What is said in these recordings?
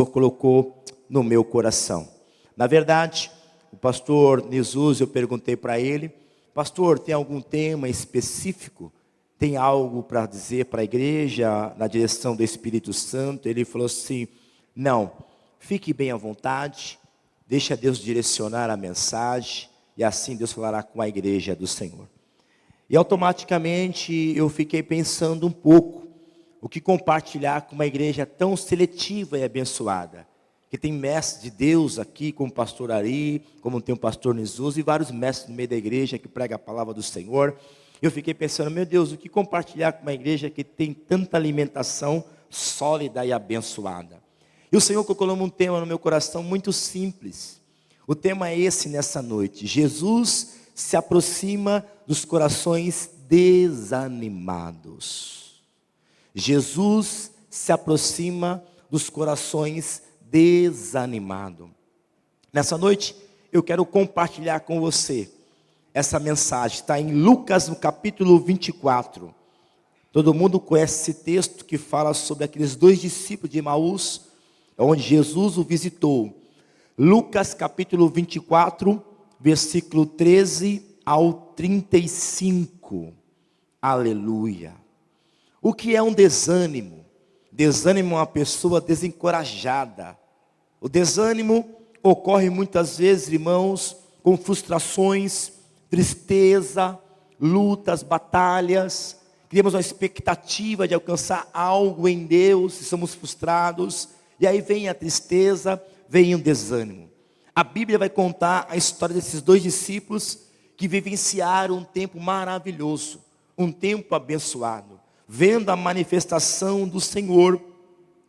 colocou no meu coração. Na verdade, o pastor Jesus, eu perguntei para ele: pastor, tem algum tema específico? Tem algo para dizer para a igreja na direção do Espírito Santo? Ele falou assim: não, fique bem à vontade, deixa Deus direcionar a mensagem, e assim Deus falará com a igreja do Senhor. E automaticamente eu fiquei pensando um pouco o que compartilhar com uma igreja tão seletiva e abençoada, que tem mestres de Deus aqui, como o pastor Ari, como tem o pastor Jesus e vários mestres no meio da igreja que pregam a palavra do Senhor. Eu fiquei pensando: meu Deus, o que compartilhar com uma igreja que tem tanta alimentação sólida e abençoada? E o Senhor colocou um tema no meu coração muito simples. O tema é esse nessa noite: Jesus se aproxima dos corações desanimados. Jesus se aproxima dos corações desanimados. Nessa noite eu quero compartilhar com você essa mensagem. Está em Lucas no capítulo 24. Todo mundo conhece esse texto que fala sobre aqueles dois discípulos de Emaús, onde Jesus o visitou. Lucas capítulo 24, versículo 13 ao 35. Aleluia. O que é um desânimo? Desânimo é uma pessoa desencorajada. O desânimo ocorre muitas vezes, irmãos, com frustrações, tristeza, lutas, batalhas. Criamos uma expectativa de alcançar algo em Deus e somos frustrados. E aí vem a tristeza, vem o desânimo. A Bíblia vai contar a história desses dois discípulos que vivenciaram um tempo maravilhoso, um tempo abençoado, vendo a manifestação do Senhor.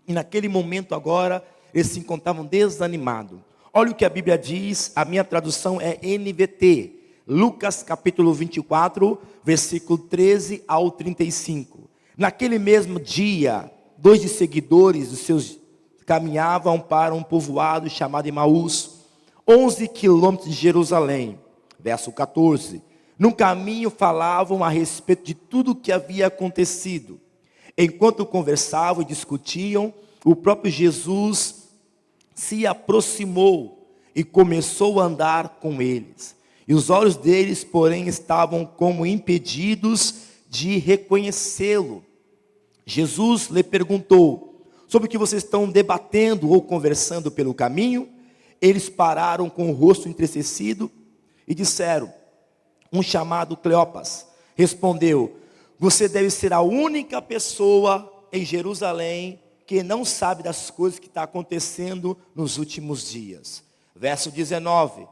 E naquele momento agora, eles se encontravam desanimados. Olha o que a Bíblia diz, a minha tradução é NVT. Lucas capítulo 24, versículo 13 ao 35. Naquele mesmo dia, dois de seguidores dos seus caminhavam para um povoado chamado Emaús, 11 quilômetros de Jerusalém. Verso 14. No caminho falavam a respeito de tudo o que havia acontecido. Enquanto conversavam e discutiam, o próprio Jesus se aproximou e começou a andar com eles. E os olhos deles, porém, estavam como impedidos de reconhecê-lo. Jesus lhe perguntou: sobre o que vocês estão debatendo ou conversando pelo caminho? Eles pararam com o rosto entristecido e disseram: um chamado Cleopas respondeu: você deve ser a única pessoa em Jerusalém que não sabe das coisas que estão acontecendo nos últimos dias. Verso 19.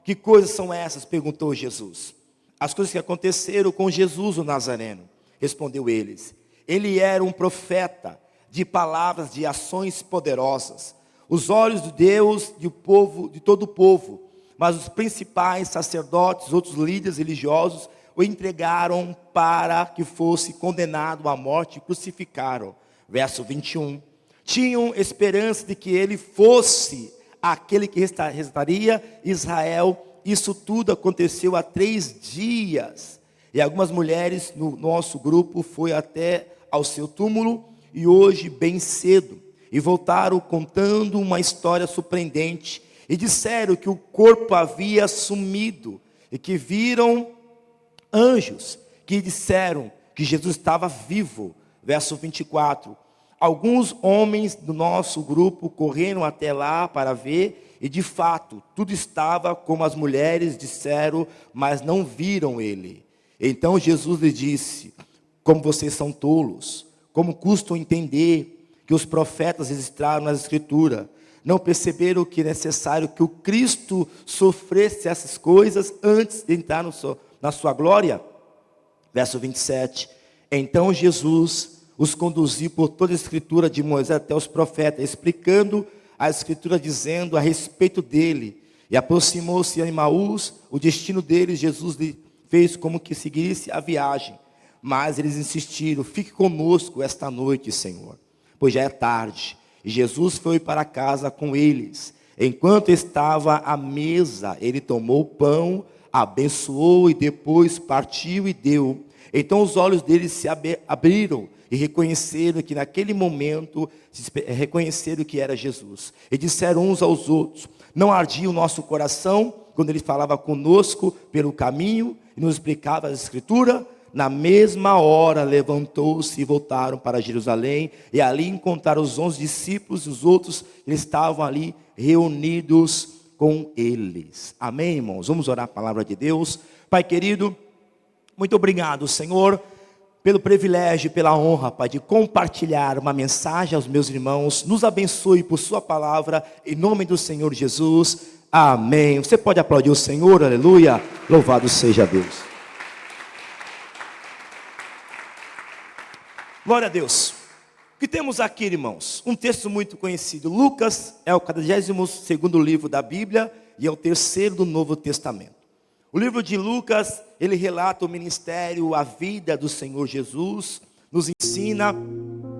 Que coisas são essas? Perguntou Jesus. As coisas que aconteceram com Jesus o Nazareno. Respondeu eles. Ele era um profeta de palavras, de ações poderosas. Os olhos de Deus, de todo o povo. Mas os principais sacerdotes, outros líderes religiosos, o entregaram para que fosse condenado à morte e crucificaram. Verso 21. Tinham esperança de que ele fosse aquele que restauraria Israel. Isso tudo aconteceu há 3 dias. E algumas mulheres no nosso grupo foi até ao seu túmulo, e hoje bem cedo, e voltaram contando uma história surpreendente, e disseram que o corpo havia sumido, e que viram anjos, que disseram que Jesus estava vivo. Verso 24. Alguns homens do nosso grupo correram até lá para ver, e de fato, tudo estava como as mulheres disseram, mas não viram ele. Então Jesus lhes disse: como vocês são tolos, como custam entender que os profetas registraram nas Escrituras, não perceberam que é necessário que o Cristo sofresse essas coisas antes de entrar na sua glória? Verso 27. Então Jesus os conduziu por toda a Escritura de Moisés até os profetas, explicando a Escritura, dizendo a respeito dele. E aproximou-se a Emaús, o destino deles. Jesus lhe fez como que seguisse a viagem. Mas eles insistiram: fique conosco esta noite, Senhor, pois já é tarde. E Jesus foi para casa com eles. Enquanto estava à mesa, ele tomou o pão, abençoou e depois partiu e deu. Então os olhos deles se abriram e reconheceram que naquele momento, reconheceram que era Jesus. E disseram uns aos outros: não ardia o nosso coração quando ele falava conosco pelo caminho e nos explicava a Escritura? Na mesma hora levantou-se e voltaram para Jerusalém, e ali encontraram os 11 discípulos e os outros, eles estavam ali reunidos com eles. Amém, irmãos? Vamos orar a palavra de Deus. Pai querido, muito obrigado, Senhor, pelo privilégio, pela honra, Pai, de compartilhar uma mensagem aos meus irmãos. Nos abençoe por sua palavra, em nome do Senhor Jesus. Amém. Você pode aplaudir o Senhor, aleluia. Louvado seja Deus. Glória a Deus. O que temos aqui, irmãos? Um texto muito conhecido. Lucas é o 42º livro da Bíblia e é o terceiro do Novo Testamento. O livro de Lucas, ele relata o ministério, a vida do Senhor Jesus, nos ensina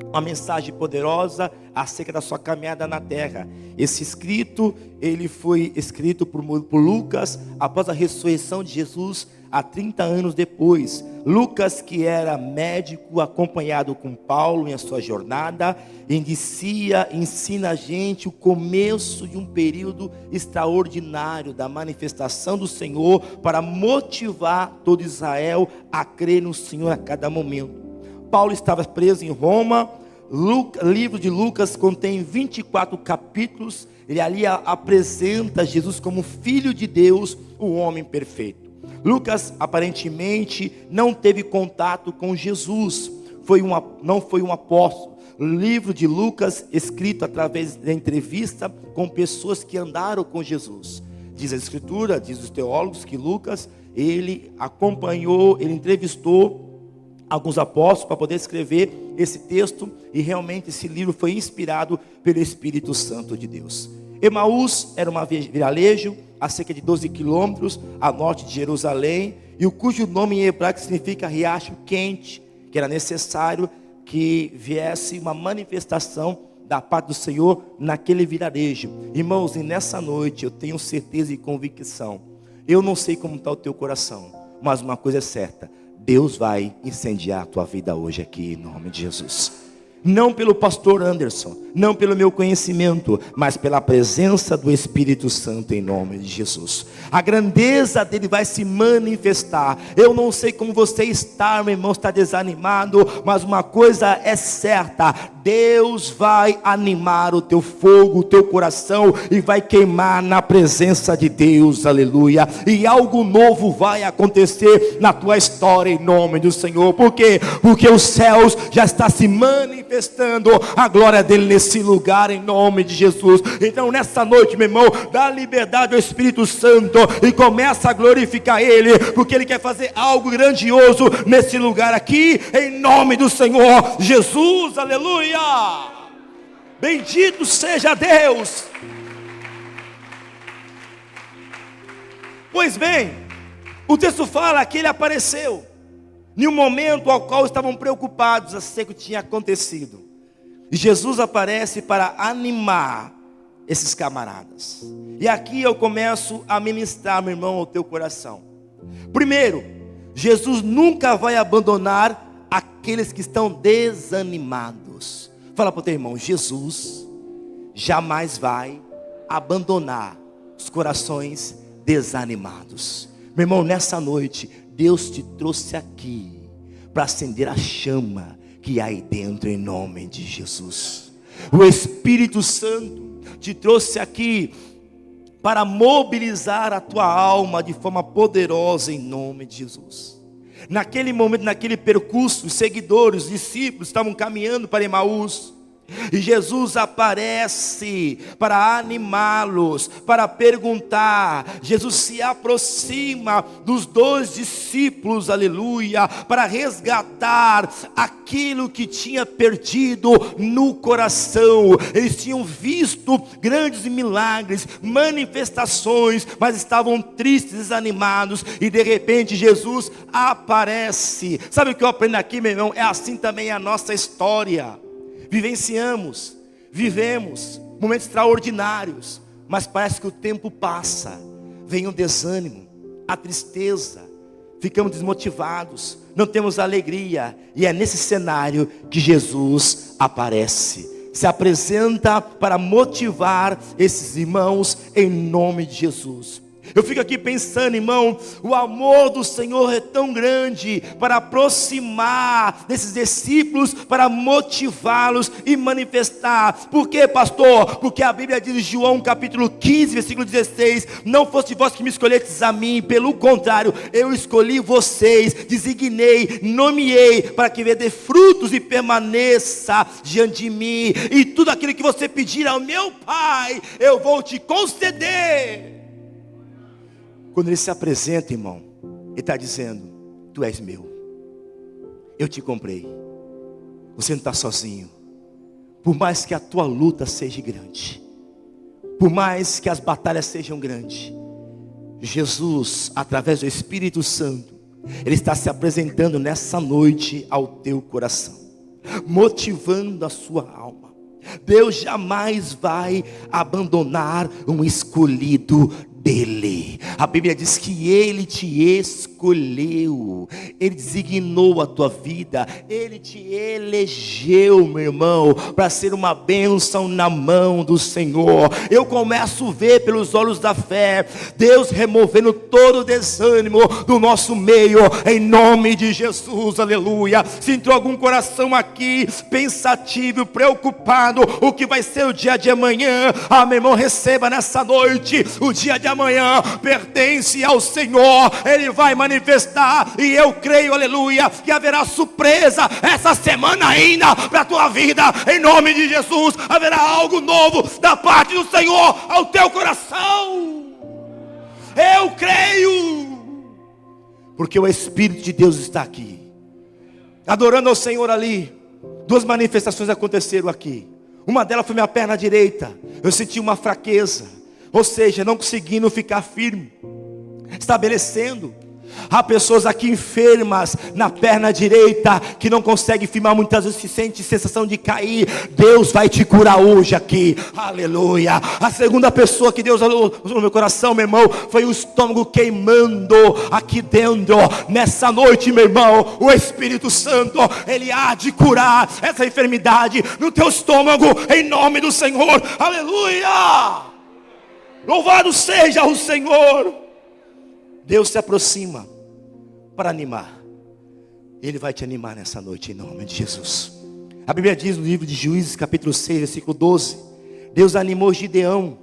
uma mensagem poderosa acerca da sua caminhada na terra. Esse escrito, ele foi escrito por Lucas após a ressurreição de Jesus, há 30 anos depois. Lucas, que era médico, acompanhado com Paulo em a sua jornada, ensina a gente o começo de um período extraordinário da manifestação do Senhor para motivar todo Israel a crer no Senhor a cada momento. Paulo estava preso em Roma. O livro de Lucas contém 24 capítulos. Ele ali apresenta Jesus como Filho de Deus, o homem perfeito. Lucas aparentemente não teve contato com Jesus, não foi um apóstolo. O livro de Lucas, escrito através da entrevista com pessoas que andaram com Jesus. Diz a Escritura, diz os teólogos, que Lucas, ele acompanhou, ele entrevistou alguns apóstolos para poder escrever esse texto, e realmente esse livro foi inspirado pelo Espírito Santo de Deus. Emaús era um vilarejo a cerca de 12 quilômetros a norte de Jerusalém, e cujo nome em hebraico significa riacho quente, que era necessário que viesse uma manifestação da parte do Senhor naquele vilarejo. Irmãos, e nessa noite eu tenho certeza e convicção, eu não sei como está o teu coração, mas uma coisa é certa: Deus vai incendiar a tua vida hoje aqui, em nome de Jesus. Não pelo pastor Anderson, não pelo meu conhecimento, mas pela presença do Espírito Santo, em nome de Jesus. A grandeza dele vai se manifestar. Eu não sei como você está, meu irmão, está desanimado, mas uma coisa é certa: Deus vai animar o teu fogo, o teu coração, e vai queimar na presença de Deus, aleluia. E algo novo vai acontecer na tua história, em nome do Senhor. Por quê? Porque os céus já estão se manifestando a glória dele nesse lugar, em nome de Jesus. Então nessa noite, meu irmão, dá liberdade ao Espírito Santo e começa a glorificar ele, porque ele quer fazer algo grandioso nesse lugar aqui, em nome do Senhor Jesus, aleluia. Bendito seja Deus. Pois bem, o texto fala que ele apareceu em um momento ao qual estavam preocupados acerca do que tinha acontecido. E Jesus aparece para animar esses camaradas. E aqui eu começo a ministrar, meu irmão, ao teu coração. Primeiro, Jesus nunca vai abandonar aqueles que estão desanimados. Fala para o teu irmão: Jesus jamais vai abandonar os corações desanimados. Meu irmão, nessa noite Deus te trouxe aqui para acender a chama que há aí dentro, em nome de Jesus. O Espírito Santo te trouxe aqui para mobilizar a tua alma de forma poderosa, em nome de Jesus. Naquele momento, naquele percurso, os seguidores, os discípulos estavam caminhando para Emaús. E Jesus aparece para animá-los, para perguntar. Jesus se aproxima dos 2 discípulos, aleluia, para resgatar aquilo que tinha perdido no coração. Eles tinham visto grandes milagres, manifestações, mas estavam tristes, desanimados, e de repente Jesus aparece. Sabe o que eu aprendo aqui, meu irmão? É assim também a nossa história. Vivemos momentos extraordinários, mas parece que o tempo passa, vem o desânimo, a tristeza, ficamos desmotivados, não temos alegria. E é nesse cenário que Jesus aparece, se apresenta para motivar esses irmãos em nome de Jesus. Eu fico aqui pensando, irmão, o amor do Senhor é tão grande para aproximar desses discípulos, para motivá-los e manifestar. Por quê, pastor? Porque a Bíblia diz em João capítulo 15, versículo 16: não fosse vós que me escolhestes a mim, pelo contrário, eu escolhi vocês, designei, nomeei, para que dê frutos e permaneça diante de mim, e tudo aquilo que você pedir ao meu Pai, eu vou te conceder. Quando ele se apresenta, irmão, ele está dizendo: tu és meu, eu te comprei, você não está sozinho. Por mais que a tua luta seja grande, por mais que as batalhas sejam grandes, Jesus, através do Espírito Santo, ele está se apresentando nessa noite ao teu coração, motivando a sua alma. Deus jamais vai abandonar um escolhido dele. A Bíblia diz que ele te escolheu, ele designou a tua vida, ele te elegeu, meu irmão, para ser uma bênção na mão do Senhor. Eu começo a ver pelos olhos da fé, Deus removendo todo o desânimo do nosso meio, em nome de Jesus, aleluia. Se entrou algum coração aqui pensativo, preocupado, o que vai ser o dia de amanhã, meu irmão, receba nessa noite: o dia de amanhã pertence ao Senhor, ele vai manifestar, e eu creio, aleluia, que haverá surpresa essa semana ainda para a tua vida, em nome de Jesus. Haverá algo novo da parte do Senhor ao teu coração. Eu creio, porque o Espírito de Deus está aqui, adorando ao Senhor ali. Duas manifestações aconteceram aqui. Uma delas foi minha perna direita. Eu senti uma fraqueza, ou seja, não conseguindo ficar firme, estabelecendo. Há pessoas aqui enfermas na perna direita, que não conseguem firmar, muitas vezes se sente sensação de cair. Deus vai te curar hoje aqui, aleluia. A segunda pessoa que Deus falou no meu coração, meu irmão, foi o estômago queimando aqui dentro. Nessa noite, meu irmão, o Espírito Santo, ele há de curar essa enfermidade no teu estômago, em nome do Senhor, aleluia. Louvado seja o Senhor. Deus se aproxima para animar. Ele vai te animar nessa noite, em nome de Jesus. A Bíblia diz no livro de Juízes capítulo 6, versículo 12: Deus animou Gideão,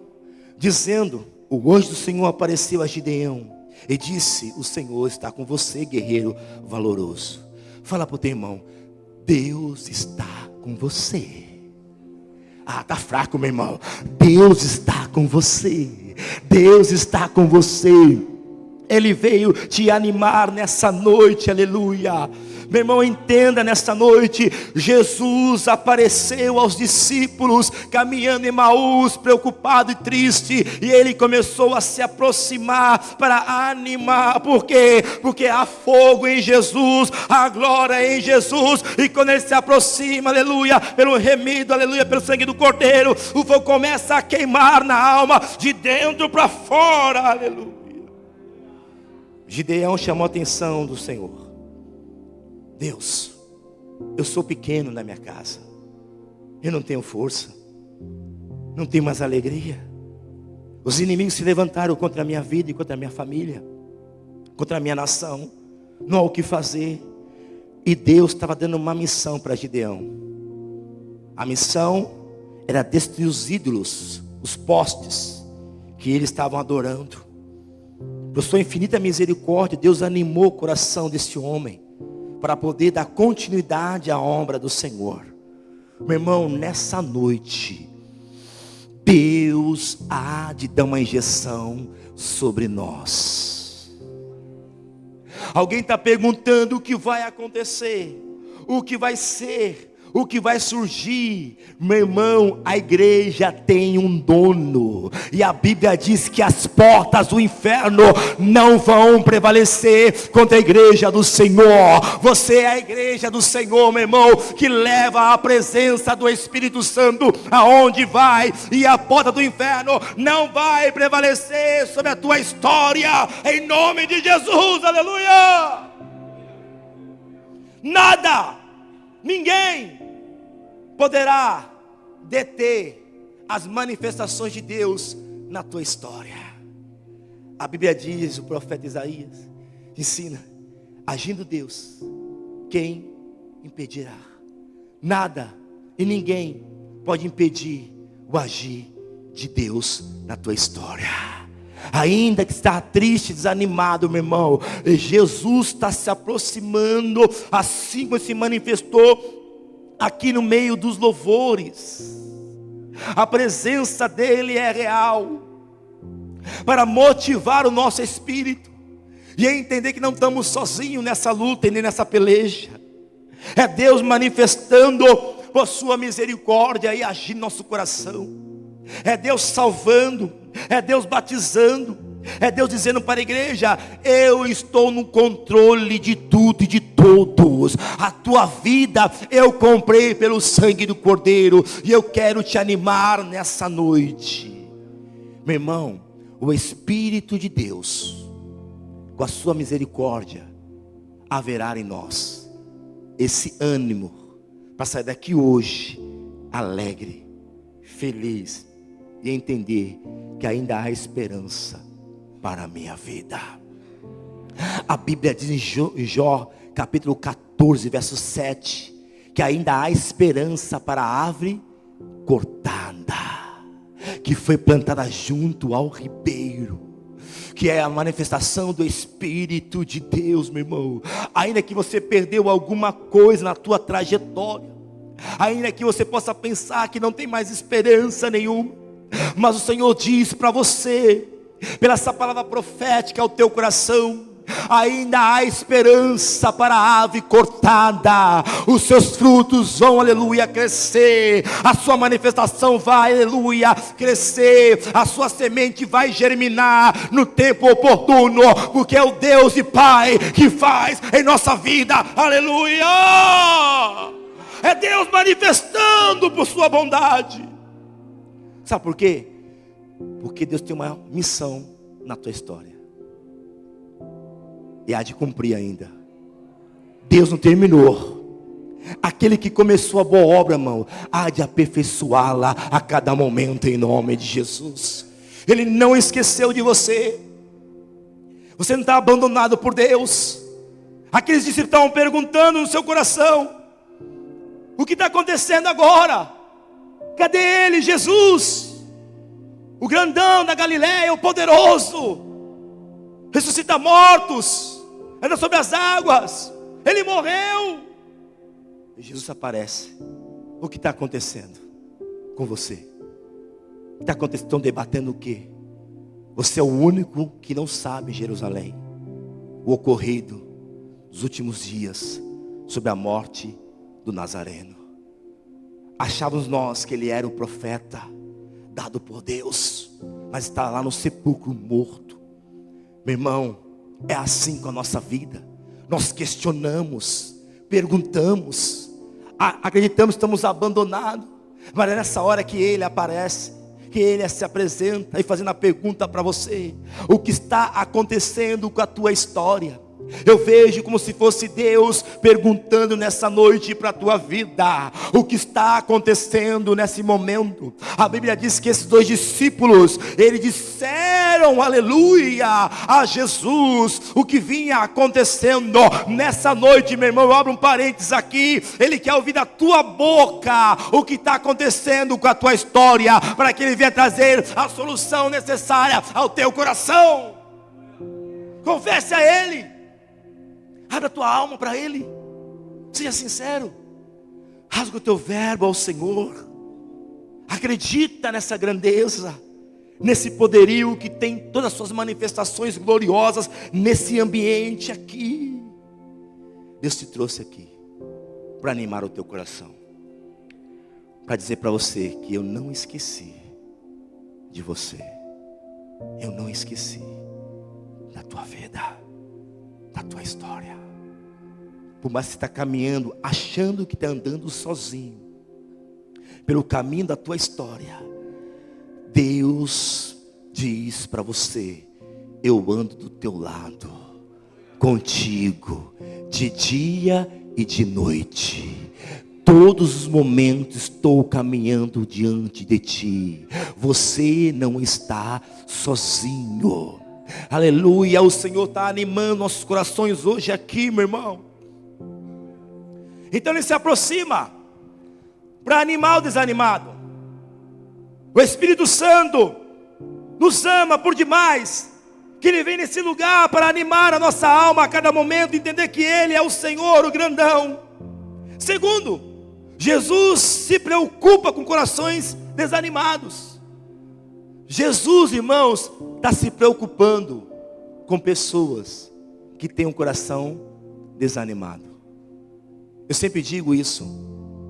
dizendo: o anjo do Senhor apareceu a Gideão e disse: o Senhor está com você, guerreiro valoroso. Fala para o teu irmão: Deus está com você. Está fraco, meu irmão. Deus está com você. Deus está com você. Ele veio te animar nessa noite, aleluia. Meu irmão, entenda nessa noite: Jesus apareceu aos discípulos caminhando em Emaús, preocupado e triste, e ele começou a se aproximar para animar. Por quê? Porque há fogo em Jesus, há glória em Jesus, e quando ele se aproxima, aleluia, pelo remido, aleluia, pelo sangue do Cordeiro, o fogo começa a queimar na alma, de dentro para fora, aleluia. Gideão chamou a atenção do Senhor. Deus, eu sou pequeno na minha casa, eu não tenho força, não tenho mais alegria. Os inimigos se levantaram contra a minha vida e contra a minha família, contra a minha nação. Não há o que fazer. E Deus estava dando uma missão para Gideão. A missão era destruir os ídolos, os postes que eles estavam adorando. Por sua infinita misericórdia, Deus animou o coração desse homem para poder dar continuidade à obra do Senhor. Meu irmão, nessa noite, Deus há de dar uma injeção sobre nós. Alguém está perguntando o que vai acontecer, o que vai ser, o que vai surgir, meu irmão, a igreja tem um dono, e a Bíblia diz que as portas do inferno não vão prevalecer contra a igreja do Senhor. Você é a igreja do Senhor, meu irmão, que leva a presença do Espírito Santo aonde vai, e a porta do inferno não vai prevalecer sobre a tua história, em nome de Jesus, aleluia. Nada, ninguém poderá deter as manifestações de Deus na tua história. A Bíblia diz, o profeta Isaías ensina: agindo Deus, quem impedirá? Nada e ninguém pode impedir o agir de Deus na tua história. Ainda que está triste, desanimado, meu irmão, Jesus está se aproximando, assim como se manifestou aqui no meio dos louvores. A presença dele é real, para motivar o nosso espírito, e entender que não estamos sozinhos nessa luta e nem nessa peleja. É Deus manifestando por sua misericórdia e agir no nosso coração. É Deus salvando, é Deus batizando, é Deus dizendo para a igreja: eu estou no controle de tudo e de todos. A tua vida eu comprei pelo sangue do Cordeiro, e eu quero te animar nessa noite. Meu irmão, o Espírito de Deus, com a sua misericórdia, haverá em nós esse ânimo para sair daqui hoje alegre, feliz, e entender que ainda há esperança para a minha vida. A Bíblia diz em Jó capítulo 14, verso 7, que ainda há esperança para a árvore cortada, que foi plantada junto ao ribeiro, que é a manifestação do Espírito de Deus, meu irmão. Ainda que você perdeu alguma coisa na tua trajetória, ainda que você possa pensar que não tem mais esperança nenhuma, mas o Senhor diz para você, pela essa palavra profética ao teu coração: ainda há esperança para a árvore cortada. Os seus frutos vão, aleluia, crescer. A sua manifestação vai, aleluia, crescer. A sua semente vai germinar no tempo oportuno, porque é o Deus e Pai que faz em nossa vida, aleluia. É Deus manifestando por sua bondade. Sabe por quê? Porque Deus tem uma missão na tua história, e há de cumprir ainda. Deus não terminou. Aquele que começou a boa obra, irmão, há de aperfeiçoá-la a cada momento, em nome de Jesus. Ele não esqueceu de você. Você não está abandonado por Deus. Aqueles discípulos estavam perguntando no seu coração: o que está acontecendo agora? Cadê ele, Jesus? O grandão da Galileia, o poderoso, ressuscita mortos, anda sobre as águas, ele morreu. E Jesus aparece. O que está acontecendo com você? O que está acontecendo? Estão debatendo o quê? Você é o único que não sabe, Jerusalém, o ocorrido nos últimos dias sobre a morte do Nazareno. Achávamos nós que ele era o profeta dado por Deus, mas está lá no sepulcro morto. Meu irmão, é assim com a nossa vida. Nós questionamos, perguntamos, acreditamos que estamos abandonados, mas é nessa hora que ele aparece, que ele se apresenta e fazendo a pergunta para você: o que está acontecendo com a tua história? Eu vejo como se fosse Deus perguntando nessa noite para a tua vida: o que está acontecendo nesse momento? A Bíblia diz que esses dois discípulos, eles disseram, aleluia, a Jesus o que vinha acontecendo nessa noite. Meu irmão, eu abro um parênteses aqui. Ele quer ouvir da tua boca o que está acontecendo com a tua história, para que ele venha trazer a solução necessária ao teu coração. Confesse a ele. Abra a tua alma para ele. Seja sincero. Rasga o teu verbo ao Senhor. Acredita nessa grandeza, nesse poderio que tem todas as suas manifestações gloriosas nesse ambiente aqui. Deus te trouxe aqui para animar o teu coração. para dizer para você que eu não esqueci de você. Eu não esqueci da tua vida, da tua história. Por mais que você está caminhando, achando que está andando sozinho, pelo caminho da tua história, Deus diz para você: eu ando do teu lado, contigo, de dia e de noite. Todos os momentos estou caminhando diante de ti. Você não está sozinho. Aleluia, o Senhor está animando nossos corações hoje aqui, meu irmão. Então Ele se aproxima para animar o desanimado. O Espírito Santo nos ama por demais, que Ele vem nesse lugar para animar a nossa alma a cada momento, entender que Ele é o Senhor, o grandão. Segundo, Jesus se preocupa com corações desanimados. Jesus, irmãos, está se preocupando com pessoas que têm um coração desanimado. Eu sempre digo isso,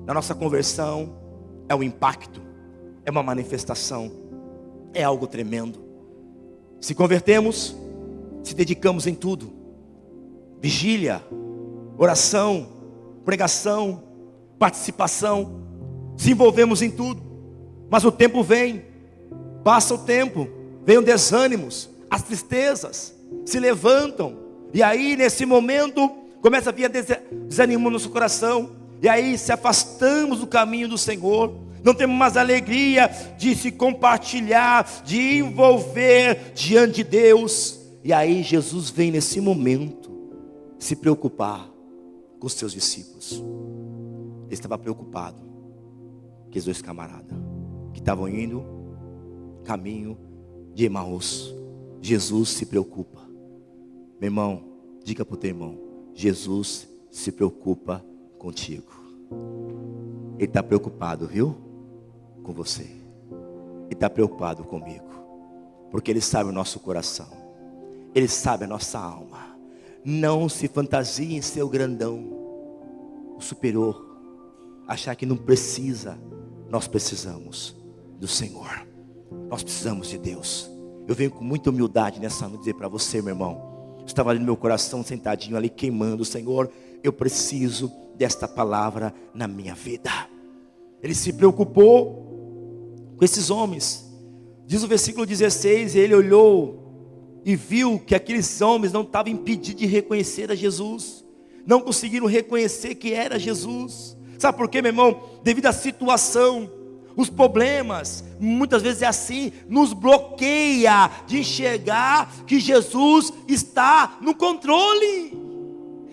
na nossa conversão é um impacto, é uma manifestação, é algo tremendo. Se convertemos, se dedicamos em tudo: vigília, oração, pregação, participação, se envolvemos em tudo. Mas o tempo vem, passa o tempo, vem os desânimos, as tristezas se levantam, e aí nesse momento começa a vir desânimo no nosso coração, e aí se afastamos do caminho do Senhor. Não temos mais alegria de se compartilhar, de envolver diante de Deus. E aí Jesus vem nesse momento se preocupar com os seus discípulos. Ele estava preocupado com aqueles dois camaradas que estavam indo caminho de Emaús. Jesus se preocupa. Meu irmão, diga para o teu irmão: Jesus se preocupa contigo. Ele está preocupado, viu? Com você. Ele está preocupado comigo, porque Ele sabe o nosso coração, Ele sabe a nossa alma. Não se fantasie em ser o grandão, o superior, achar que não precisa. Nós precisamos do Senhor, nós precisamos de Deus. Eu venho com muita humildade nessa noite dizer para você, meu irmão, estava ali no meu coração, sentadinho ali queimando: Senhor, eu preciso desta palavra na minha vida. Ele se preocupou com esses homens. Diz o versículo 16: ele olhou e viu que aqueles homens não estavam impedidos de reconhecer a Jesus, não conseguiram reconhecer que era Jesus. Sabe por quê, meu irmão? Devido à situação, os problemas, muitas vezes é assim, nos bloqueia de enxergar que Jesus está no controle.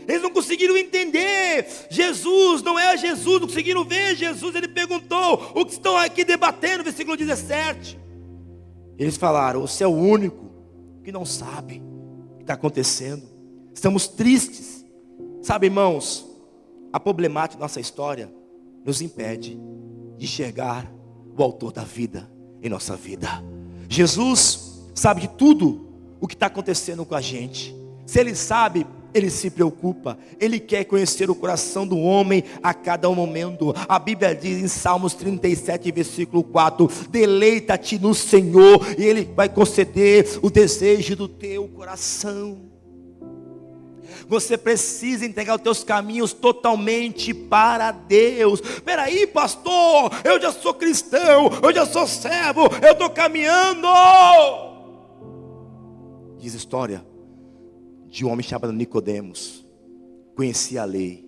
Eles não conseguiram entender Jesus, não é Jesus, não conseguiram ver Jesus. Ele perguntou: o que estão aqui debatendo? Versículo 17. Eles falaram: você é o único que não sabe o que está acontecendo. Estamos tristes. Sabe, irmãos, a problemática da nossa história nos impede de enxergar o autor da vida em nossa vida. Jesus sabe de tudo o que está acontecendo com a gente. Se Ele sabe, Ele se preocupa. Ele quer conhecer o coração do homem a cada momento. A Bíblia diz em Salmos 37, versículo 4: deleita-te no Senhor e Ele vai conceder o desejo do teu coração. Você precisa entregar os teus caminhos totalmente para Deus. Peraí, pastor, eu já sou cristão, eu já sou servo, eu estou caminhando. Diz a história de um homem chamado Nicodemos. Conhecia a lei,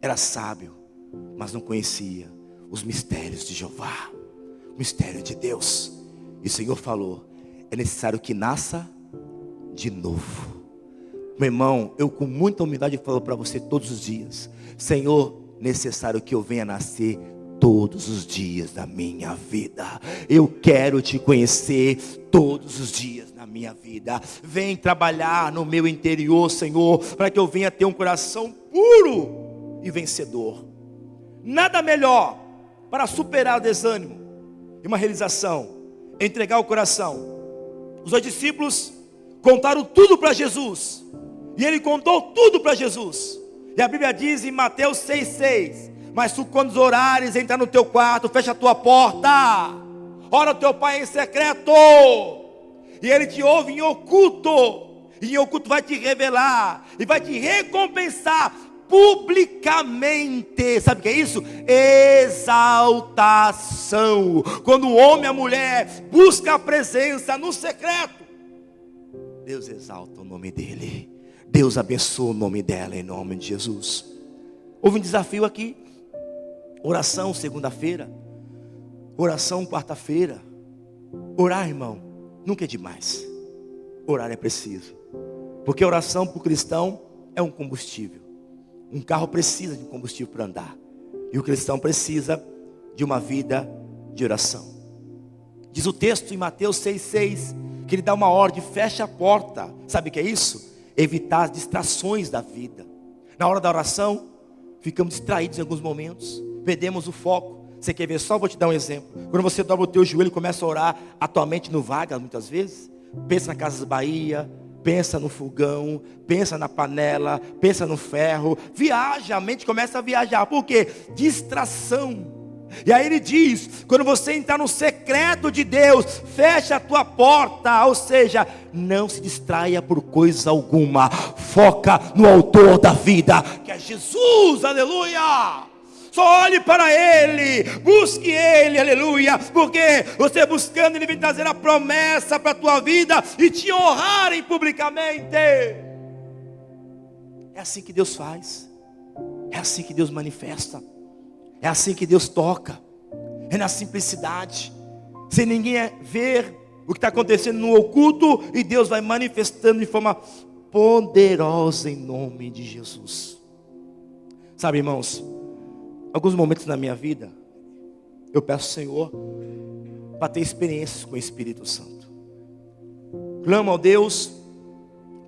era sábio, mas não conhecia os mistérios de Jeová, o mistério de Deus. E o Senhor falou: é necessário que nasça de novo. Meu irmão, eu com muita humildade falo para você todos os dias: Senhor, necessário que eu venha nascer todos os dias da minha vida. Eu quero te conhecer todos os dias na minha vida. Vem trabalhar no meu interior, Senhor, para que eu venha ter um coração puro e vencedor. Nada melhor para superar o desânimo e uma realização é entregar o coração. Os dois discípulos contaram tudo para Jesus, e ele contou tudo para Jesus. E a Bíblia diz em Mateus 6,6: Mas tu, quando orares, entra no teu quarto, fecha a tua porta, ora o teu pai em secreto, e ele te ouve em oculto, e em oculto vai te revelar, e vai te recompensar publicamente. Sabe o que é isso? Exaltação. Quando o homem e a mulher buscam a presença no secreto, Deus exalta o nome dele, Deus abençoa o nome dela, em nome de Jesus. Houve um desafio aqui: oração segunda-feira, oração quarta-feira. Orar, irmão, nunca é demais. Orar é preciso, porque oração para o cristão é um combustível. Um carro precisa de um combustível para andar, e o cristão precisa de uma vida de oração. Diz o texto em Mateus 6,6, que ele dá uma ordem: fecha a porta. Sabe o que é isso? Evitar as distrações da vida. Na hora da oração, ficamos distraídos em alguns momentos, perdemos o foco. Você quer ver? Só vou te dar um exemplo. Quando você dobra o teu joelho e começa a orar, a tua mente não vaga muitas vezes. Pensa na Casas Bahia, pensa no fogão, pensa na panela, pensa no ferro. Viaja, a mente começa a viajar. Por quê? Distração. E aí ele diz: quando você entrar no secreto de Deus, fecha a tua porta. Ou seja, não se distraia por coisa alguma. Foca no autor da vida, que é Jesus, aleluia. Só olhe para Ele, busque Ele, aleluia. Porque você buscando, Ele vem trazer a promessa para a tua vida e te honrarem publicamente. É assim que Deus faz, é assim que Deus manifesta, é assim que Deus toca, é na simplicidade, sem ninguém ver o que está acontecendo no oculto, e Deus vai manifestando de forma poderosa em nome de Jesus. Sabe, irmãos, alguns momentos na minha vida, eu peço ao Senhor para ter experiências com o Espírito Santo. Clamo ao Deus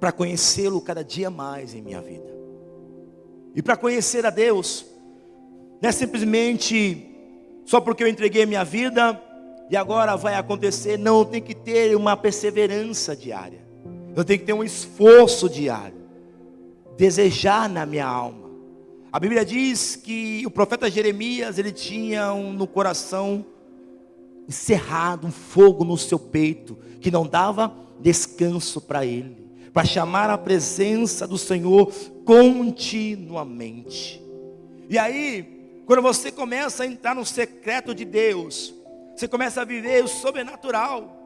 para conhecê-lo cada dia mais em minha vida. E para conhecer a Deus, não é simplesmente só porque eu entreguei a minha vida e agora vai acontecer. Não, eu tenho que ter uma perseverança diária. Eu tenho que ter um esforço diário. Desejar na minha alma. A Bíblia diz que o profeta Jeremias, ele tinha no coração encerrado um fogo no seu peito, que não dava descanso para ele, para chamar a presença do Senhor continuamente. E aí, quando você começa a entrar no secreto de Deus, você começa a viver o sobrenatural.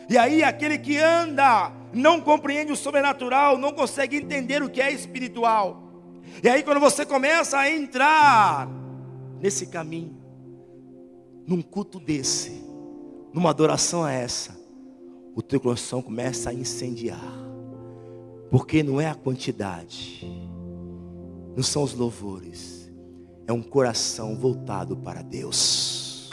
E aí aquele que anda, não compreende o sobrenatural, não consegue entender o que é espiritual. E aí quando você começa a entrar nesse caminho, num culto desse, numa adoração a essa, o teu coração começa a incendiar. Porque não é a quantidade, não são os louvores, é um coração voltado para Deus.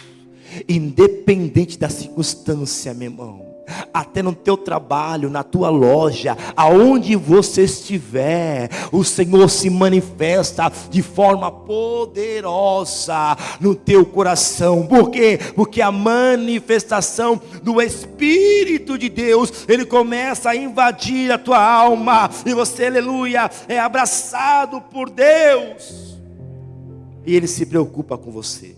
Independente da circunstância, meu irmão, até no teu trabalho, na tua loja, aonde você estiver, o Senhor se manifesta de forma poderosa no teu coração. Por quê? Porque a manifestação do Espírito de Deus, ele começa a invadir a tua alma, e você, aleluia, é abraçado por Deus, e ele se preocupa com você.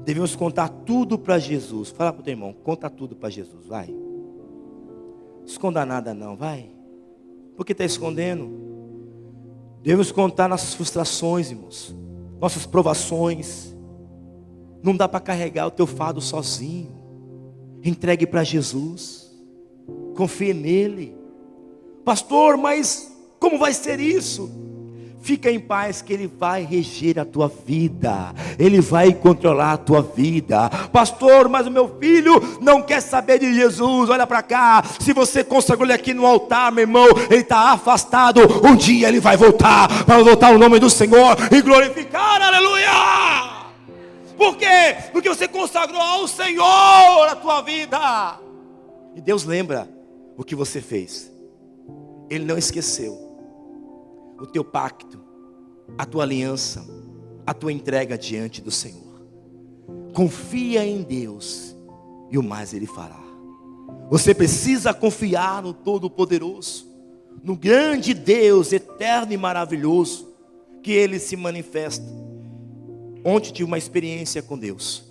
Devemos contar tudo para Jesus. Fala para o teu irmão, conta tudo para Jesus, vai. Não esconda nada não, vai. Por que está escondendo? Devemos contar nossas frustrações, irmãos, nossas provações. Não dá para carregar o teu fardo sozinho. Entregue para Jesus. Confie nele. Pastor, mas como vai ser isso? Fica em paz, que Ele vai reger a tua vida, Ele vai controlar a tua vida. Pastor, mas o meu filho não quer saber de Jesus. Olha para cá, se você consagrou ele aqui no altar, meu irmão, ele está afastado. Um dia ele vai voltar, para voltar o nome do Senhor e glorificar, aleluia. Por quê? Porque você consagrou ao Senhor a tua vida, e Deus lembra o que você fez. Ele não esqueceu o teu pacto, a tua aliança, a tua entrega diante do Senhor. Confia em Deus e o mais Ele fará. Você precisa confiar no Todo-Poderoso, no grande Deus eterno e maravilhoso, que Ele se manifesta. Ontem tive uma experiência com Deus.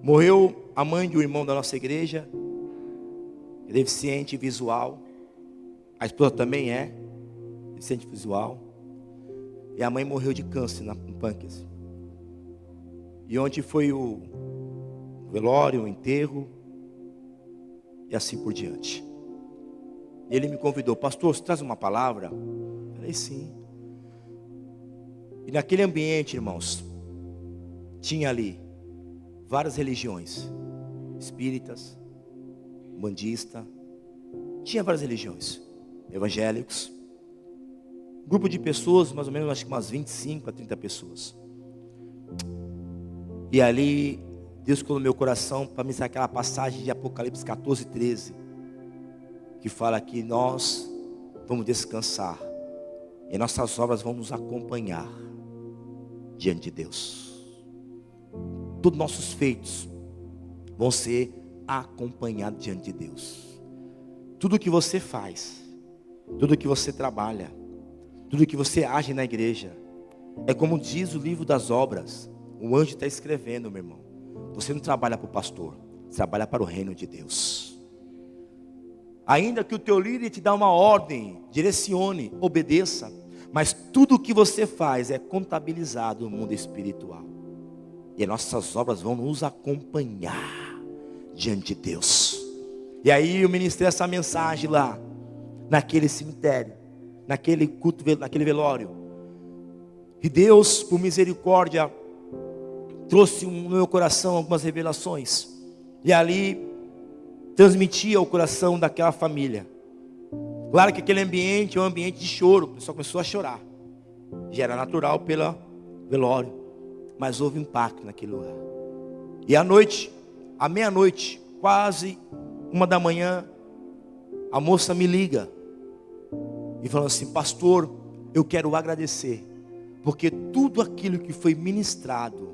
Morreu a mãe de um irmão da nossa igreja, deficiente visual. A esposa também é deficiente visual. E a mãe morreu de câncer no pâncreas. E ontem foi o velório, o enterro, e assim por diante. E ele me convidou: pastor, você traz uma palavra? Eu falei, sim. E naquele ambiente, irmãos, tinha ali várias religiões, espíritas, umbandista, tinha várias religiões, evangélicos, grupo de pessoas, mais ou menos, acho que umas 25 a 30 pessoas. E ali, Deus colocou no meu coração para me ensinar aquela passagem de Apocalipse 14, 13, que fala que nós vamos descansar, e nossas obras vão nos acompanhar diante de Deus. Todos nossos feitos vão ser acompanhados diante de Deus. Tudo que você faz, tudo que você trabalha, tudo que você age na igreja, é como diz o livro das obras. O anjo está escrevendo, meu irmão. Você não trabalha para o pastor, você trabalha para o reino de Deus. Ainda que o teu líder te dá uma ordem, direcione, obedeça, mas tudo o que você faz é contabilizado no mundo espiritual. E nossas obras vão nos acompanhar diante de Deus. E aí eu ministrei essa mensagem lá, naquele cemitério, naquele culto, naquele velório. E Deus, por misericórdia, trouxe no meu coração algumas revelações. E ali transmitia ao coração daquela família. Claro que aquele ambiente é um ambiente de choro. O pessoal começou a chorar. Já era natural pelo velório. Mas houve impacto naquele lugar. E à noite, à meia-noite, quase 1h, a moça me liga e falou assim: pastor, eu quero agradecer, porque tudo aquilo que foi ministrado,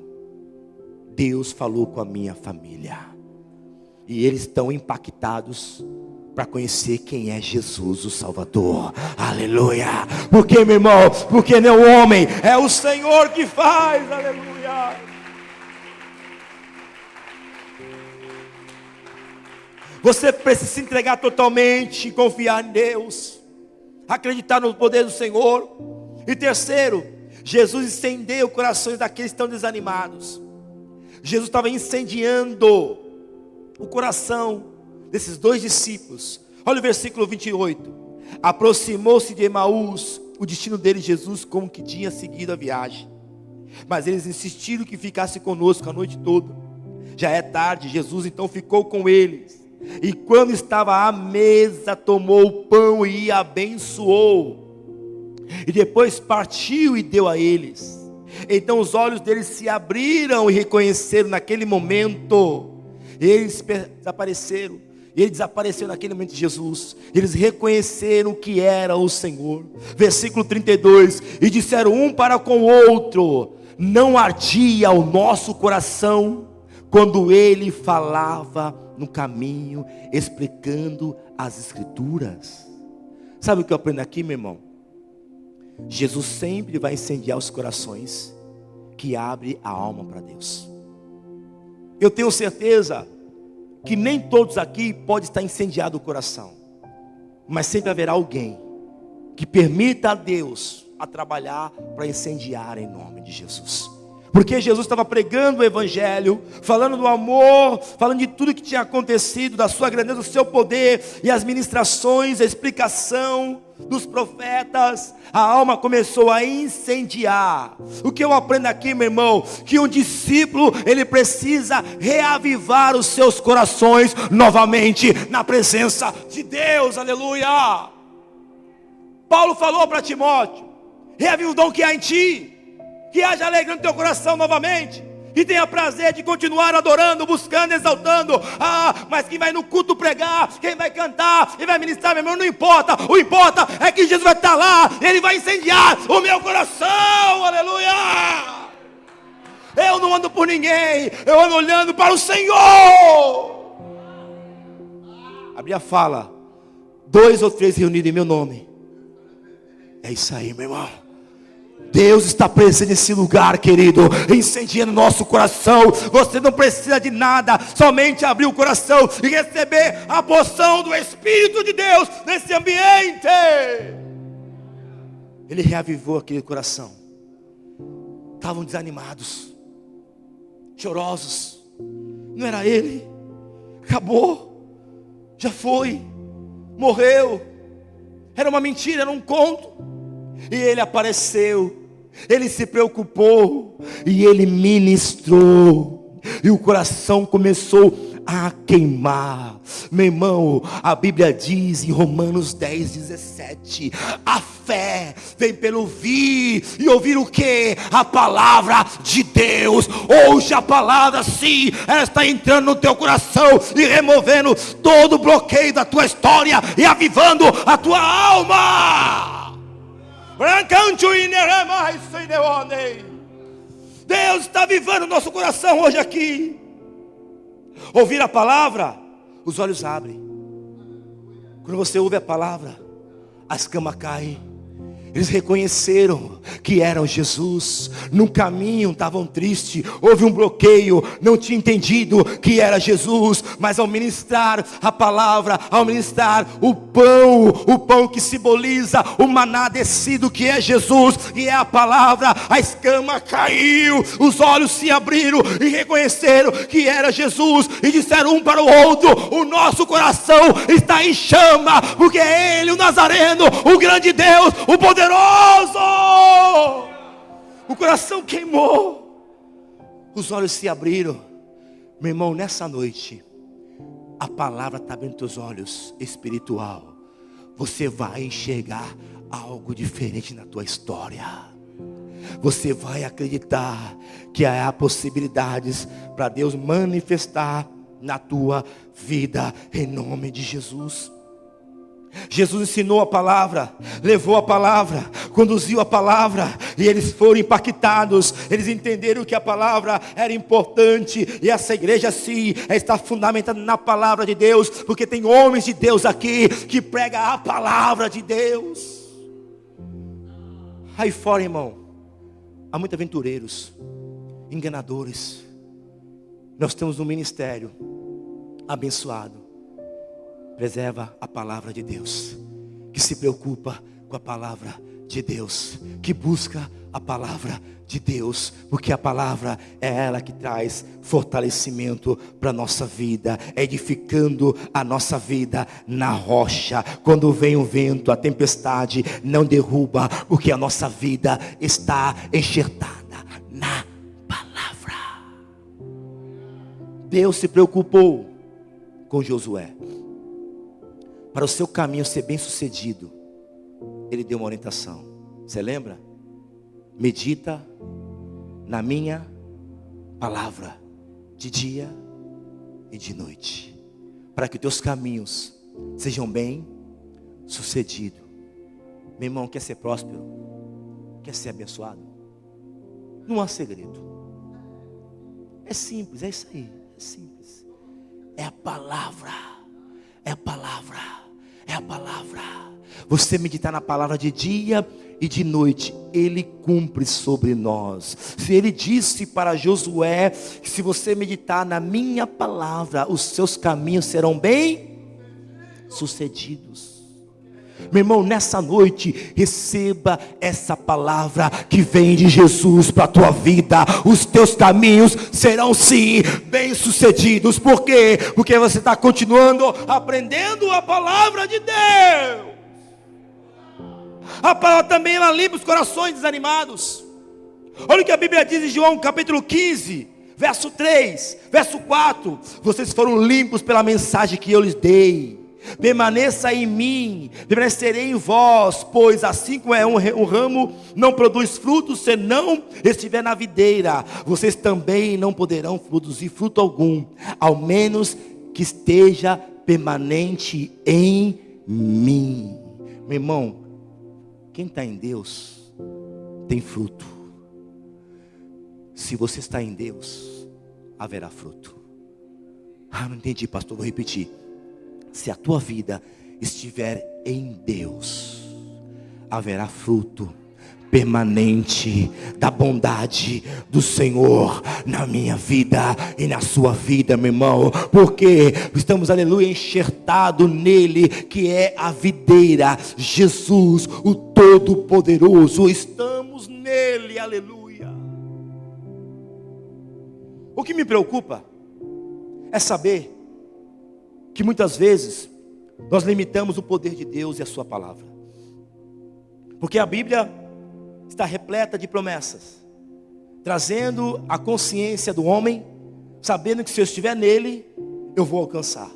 Deus falou com a minha família. E eles estão impactados para conhecer quem é Jesus, o Salvador. Aleluia. Porque, meu irmão, porque não é o homem, é o Senhor que faz. Aleluia. Você precisa se entregar totalmente, confiar em Deus, acreditar no poder do Senhor. E terceiro, Jesus incendeu os corações daqueles que estão desanimados. Jesus estava incendiando o coração desses 2 discípulos. Olha o versículo 28. Aproximou-se de Emaús, o destino deles, Jesus, como que tinha seguido a viagem. Mas eles insistiram que ficasse conosco a noite toda. Já é tarde. Jesus então ficou com eles. E quando estava à mesa, tomou o pão e abençoou. E depois partiu e deu a eles. Então os olhos deles se abriram e reconheceram naquele momento. Eles desapareceram. Ele desapareceu naquele momento de Jesus. Eles reconheceram que era o Senhor. Versículo 32. E disseram um para com o outro: não ardia o nosso coração quando ele falava no caminho, explicando as Escrituras? Sabe o que eu aprendo aqui, meu irmão? Jesus sempre vai incendiar os corações que abrem a alma para Deus. Eu tenho certeza que nem todos aqui podem estar incendiado o coração, mas sempre haverá alguém que permita a Deus a trabalhar para incendiar em nome de Jesus. Porque Jesus estava pregando o Evangelho, falando do amor, falando de tudo que tinha acontecido, da sua grandeza, do seu poder, e as ministrações, a explicação dos profetas, a alma começou a incendiar. O que eu aprendo aqui, meu irmão? Que um discípulo, ele precisa reavivar os seus corações novamente, na presença de Deus, aleluia. Paulo falou para Timóteo: reaviva o dom que há em ti, que haja alegria no teu coração novamente, e tenha prazer de continuar adorando, buscando, exaltando. Mas quem vai no culto pregar, quem vai cantar e vai ministrar, meu irmão, não importa. O importa é que Jesus vai estar lá, ele vai incendiar o meu coração, aleluia. Eu não ando por ninguém, eu ando olhando para o Senhor. A Bíblia fala: 2 ou 3 reunidos em meu nome. É isso aí, meu irmão. Deus está presente nesse lugar, querido, incendiando nosso coração. Você não precisa de nada, somente abrir o coração e receber a porção do Espírito de Deus nesse ambiente. Ele reavivou aquele coração. Estavam desanimados, chorosos. Não era ele. Acabou, já foi, morreu. Era uma mentira, era um conto. E ele apareceu, ele se preocupou, e ele ministrou, e o coração começou a queimar. Meu irmão, a Bíblia diz em Romanos 10:17, a fé vem pelo ouvir, e ouvir o que? A palavra de Deus. Hoje a palavra, sim, ela está entrando no teu coração e removendo todo o bloqueio da tua história e avivando a tua alma. Deus está avivando o nosso coração hoje aqui. Ouvir a palavra, os olhos abrem. Quando você ouve a palavra, as camas caem. Eles reconheceram que eram Jesus. No caminho estavam tristes, houve um bloqueio, não tinha entendido que era Jesus. Mas ao ministrar a palavra, ao ministrar o pão que simboliza o maná descido, que é Jesus e é a palavra, a escama caiu, os olhos se abriram e reconheceram que era Jesus, e disseram um para o outro: o nosso coração está em chama, porque é Ele, o Nazareno, o grande Deus, o poderoso. O coração queimou, os olhos se abriram. Meu irmão, nessa noite, a palavra está abrindo teus olhos espiritual. Você vai enxergar algo diferente na tua história. Você vai acreditar que há possibilidades para Deus manifestar na tua vida, em nome de Jesus. Jesus ensinou a palavra, levou a palavra, conduziu a palavra, e eles foram impactados. Eles entenderam que a palavra era importante, e essa igreja sim está fundamentada na palavra de Deus, porque tem homens de Deus aqui que pregam a palavra de Deus. Aí fora, irmão, há muitos aventureiros, enganadores. Nós temos um ministério abençoado, preserva a palavra de Deus, que se preocupa com a palavra de Deus, que busca a palavra de Deus, porque a palavra é ela que traz fortalecimento para a nossa vida, edificando a nossa vida na rocha. Quando vem o vento, a tempestade não derruba, porque a nossa vida está enxertada na palavra. Deus se preocupou com Josué. Para o seu caminho ser bem sucedido, Ele deu uma orientação. Você lembra? Medita na minha palavra, de dia e de noite, para que os teus caminhos sejam bem sucedidos. Meu irmão, quer ser próspero? Quer ser abençoado? Não há segredo. É simples, é isso aí. É simples. É a palavra. É a palavra. É a palavra. Você meditar na palavra de dia e de noite, Ele cumpre sobre nós. Se Ele disse para Josué, que se você meditar na minha palavra, os seus caminhos serão bem sucedidos. Meu irmão, nessa noite, receba essa palavra que vem de Jesus para a tua vida. Os teus caminhos serão sim bem sucedidos. Por quê? Porque você está continuando aprendendo a palavra de Deus. A palavra também, ela limpa os corações desanimados. Olha o que a Bíblia diz em João capítulo 15, verso 3, verso 4. Vocês foram limpos pela mensagem que eu lhes dei. Permaneça em mim, permanecerei em vós, pois assim como um ramo não produz frutos se não estiver na videira, vocês também não poderão produzir fruto algum, ao menos que esteja permanente em mim. Meu irmão, quem está em Deus tem fruto. Se você está em Deus, haverá fruto. Não entendi, pastor, vou repetir. Se a tua vida estiver em Deus, haverá fruto. permanente da bondade do Senhor na minha vida e na sua vida, meu irmão, porque estamos, aleluia, enxertado nele, que é a videira, Jesus, o Todo-Poderoso, estamos nele, aleluia. O que me preocupa é saber que muitas vezes nós limitamos o poder de Deus e a sua palavra, porque a Bíblia está repleta de promessas, trazendo a consciência do homem, sabendo que se eu estiver nele, eu vou alcançar.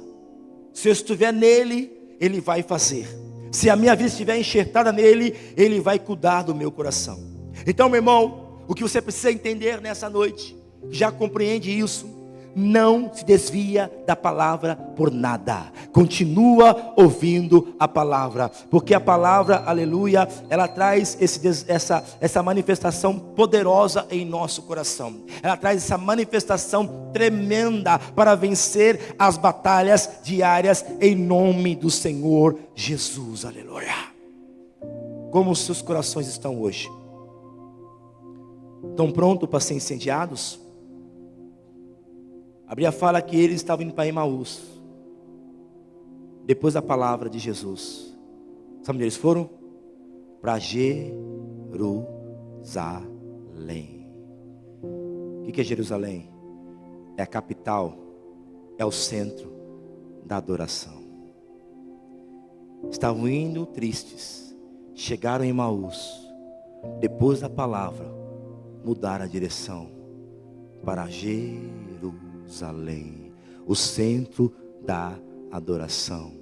Se eu estiver nele, ele vai fazer. Se a minha vida estiver enxertada nele, ele vai cuidar do meu coração. Então, meu irmão, o que você precisa entender nessa noite, já compreende isso, não se desvia da palavra por nada, continua ouvindo a palavra, porque a palavra, aleluia, ela traz essa manifestação poderosa em nosso coração, ela traz essa manifestação tremenda para vencer as batalhas diárias em nome do Senhor Jesus, aleluia. Como os seus corações estão hoje? Estão prontos para ser incendiados? A Bíblia fala que eles estavam indo para Emaús, depois da palavra de Jesus. Sabe onde eles foram? Para Jerusalém. O que é Jerusalém? É a capital, é o centro da adoração. Estavam indo tristes, chegaram em Emaús, depois da palavra, mudaram a direção para Jerusalém, o centro da adoração.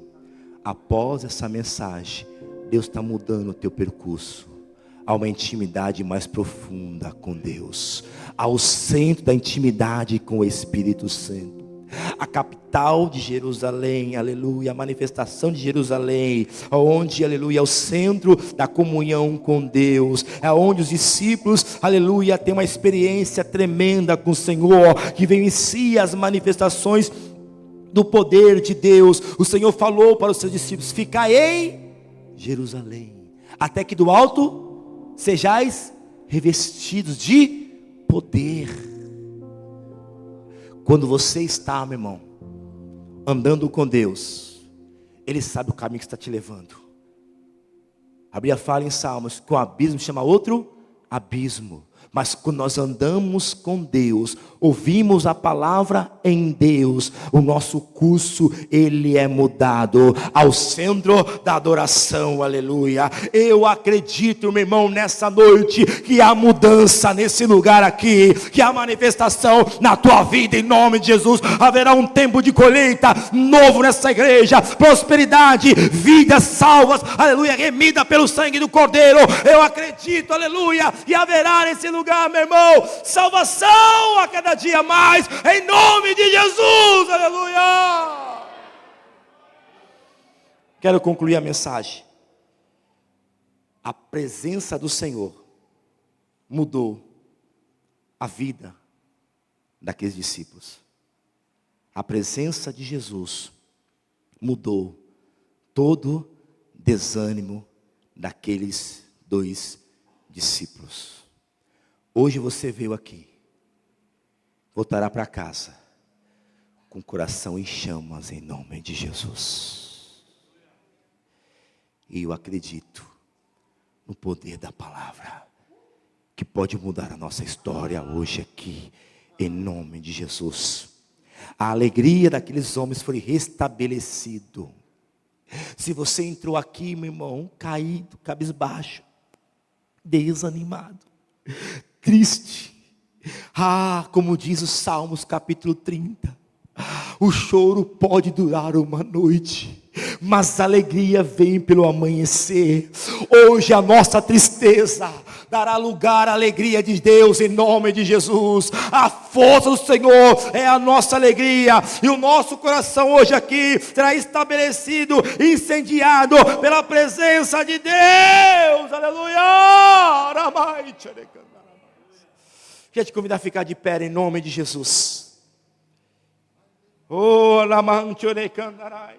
Após essa mensagem, Deus está mudando o teu percurso a uma intimidade mais profunda com Deus, ao centro da intimidade com o Espírito Santo. A capital de Jerusalém, aleluia, a manifestação de Jerusalém, onde, aleluia, é o centro da comunhão com Deus, é onde os discípulos, aleluia, têm uma experiência tremenda com o Senhor, que vivencia as manifestações do poder de Deus. O Senhor falou para os seus discípulos: ficai em Jerusalém, até que do alto sejais revestidos de poder. Quando você está, meu irmão, andando com Deus, Ele sabe o caminho que está te levando. A Bíblia fala em Salmos que um abismo chama outro abismo. Mas quando nós andamos com Deus, ouvimos a palavra em Deus, o nosso curso, ele é mudado ao centro da adoração, aleluia. Eu acredito, meu irmão, nessa noite, que há mudança nesse lugar aqui, que há manifestação na tua vida, em nome de Jesus. Haverá um tempo de colheita novo nessa igreja, prosperidade, vidas salvas, aleluia, remida pelo sangue do Cordeiro. Eu acredito, aleluia, e haverá nesse lugar, meu irmão, salvação a cada dia mais, em nome de Jesus, aleluia. Quero concluir a mensagem. A presença do Senhor mudou a vida daqueles discípulos. A presença de Jesus mudou todo desânimo daqueles dois discípulos. Hoje você veio aqui, voltará para casa com o coração em chamas em nome de Jesus. E eu acredito no poder da palavra, que pode mudar a nossa história hoje aqui, em nome de Jesus. A alegria daqueles homens foi restabelecida. Se você entrou aqui, meu irmão, caído, cabisbaixo, desanimado, triste, como diz o Salmos capítulo 30, o choro pode durar uma noite, mas a alegria vem pelo amanhecer. Hoje a nossa tristeza dará lugar à alegria de Deus em nome de Jesus. A força do Senhor é a nossa alegria, e o nosso coração hoje aqui será estabelecido, incendiado pela presença de Deus, aleluia. Quero te convidar a ficar de pé em nome de Jesus. Oh, Lamanchorecandarais.